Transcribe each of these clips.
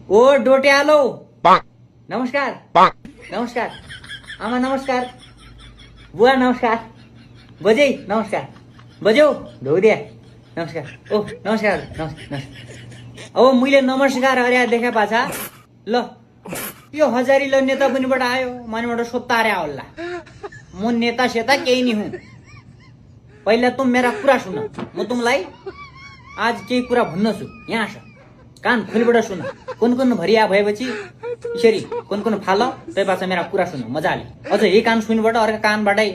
ओ डोटे आलो नमस्कार नमस्कार आमा नमस्कार बुवा नमस्कार बजे नमस्कार बज्यौ ढौदिया नमस्कार ओ नमस्कार नमस्कार अब मैले नमस्कार अरे देखा पाछा ल यो हजारीलो नेता पनिबाट आयो मानेबाट सोत्तारे होला म नेता सेता केही नि हुँ पहिला तुम मेरा कुरा सुन म तुमलाई आज केही कुरा भन्न छु यहाँ छ कान खोलबाट सुन कुन भरिया भएपछि यसरी कुन फाल त्यही पाछा मेरा कुरा सुन मजाले अझ यही कान सुनबाट अर्को कानबाटै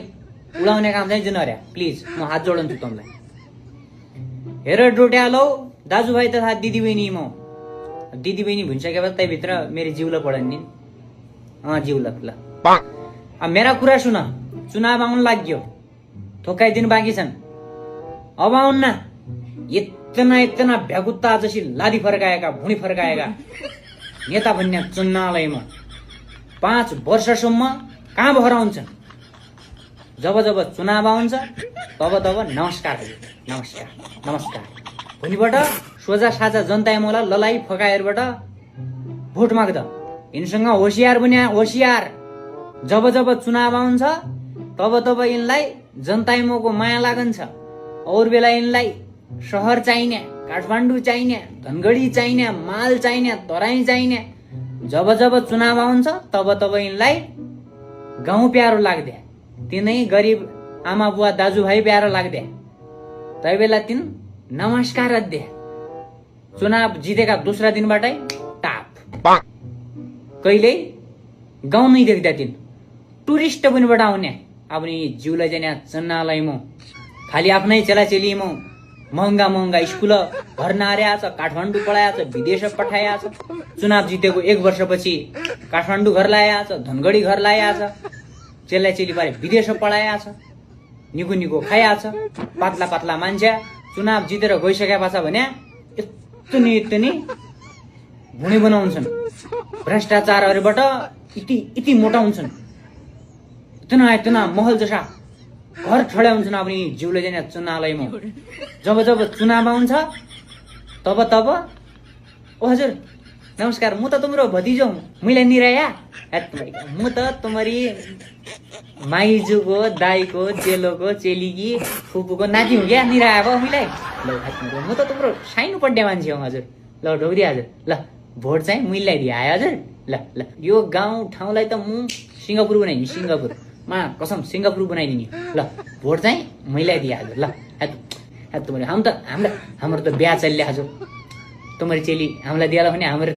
उडाउने काम चाहिँ जुन अरे प्लिज म हात जोडन्छु तँलाई हेर डोट्यालो दाजुभाइ तथा दिदीबहिनी म दिदीबहिनी भनिसकेपछि त्यहीभित्र मेरो जिउला पढन् नि जिउला ल अब मेरा कुरा सुन चुनाव आउन लाग्यो थोकाइ दिन बाँकी छन् अब आउन्न इतना भ्यागुत्ता जसी लादी फर्काएका भुँडी फर्काएका नेता भन्ने चुनावमा 5 वर्षसम्म कहाँ भएर आउँछन् जब चुनाव आउँछ तब नमस्कार नमस्कार नमस्कार भोलिबाट सोझा साझा जनता मलाई ललाई फकायरबाट भोट माग्दा यिनसँग होसियार बन्या होसियार जब चुनाव आउँछ तब यिनलाई जनता मोको माया लागन्छ और बेला यिनलाई शहर चाहिने काठमाडौँ चाहिने धनगढी चाहिने माल चाहिने तराई चाहिने जब चुनाव आउँछ तब यिनलाई गाउँ प्यारो लाग्दे तिनै गरिब आमा बुवा दाजुभाइ प्यारो लाग्दे तै बेला तिन नमस्कार अध्य चुनाव जितेका दोस्रा दिनबाटै टाप कहिले गाउँ नै देख्दा तिन टुरिस्ट पनिबाट आउने अब नि जिउलाई जाने चन्नालाई म खालि आफ्नै चेलाचेली म महँगा स्कुल भर्ना आछ काठमाडौँ पढाएछ विदेश पठाएछ चुनाव जितेको 1 वर्षपछि काठमाडौँ घर ल्याएछ धनगढी घर ल्याएछ चेलाचेली बारे विदेश पढाएछ निको खाएछ पातला मान्छे चुनाव जितेर गइसके पाछ भने यति भुँडी बनाउँछन् भ्रष्टाचारहरूबाट इति मोटाउँछन् इतना महल जसा घर ठड्याउँछन् अब नि जिउले जाने चुनावमा जब चुनाव आउँछ तब ओ हजुर नमस्कार म त तुम्रो भतिजो मैले निराया म त तुम्हारी माइजूको दाईको चेलोको चेलीकी फुपूको नाति हुँ क्या निराया भयो मलाई म त तुम्रो साइनो पड्ने मान्छे हौ हजुर ल ढौरी हजुर ल भोट चाहिँ मैले दिए आयो हजुर ल यो गाउँ ठाउँलाई त म सिङ्गापुर बनाइदिनु सिङ्गापुरमा कसम सिङ्गापुर बनाइदिने ल भोट चाहिँ मैले दिए हजुर ल तुम्हारे हाम्रो त बिहा चल्ले हजुर तुम्हारी चेली हामीलाई दिएला भने हाम्रो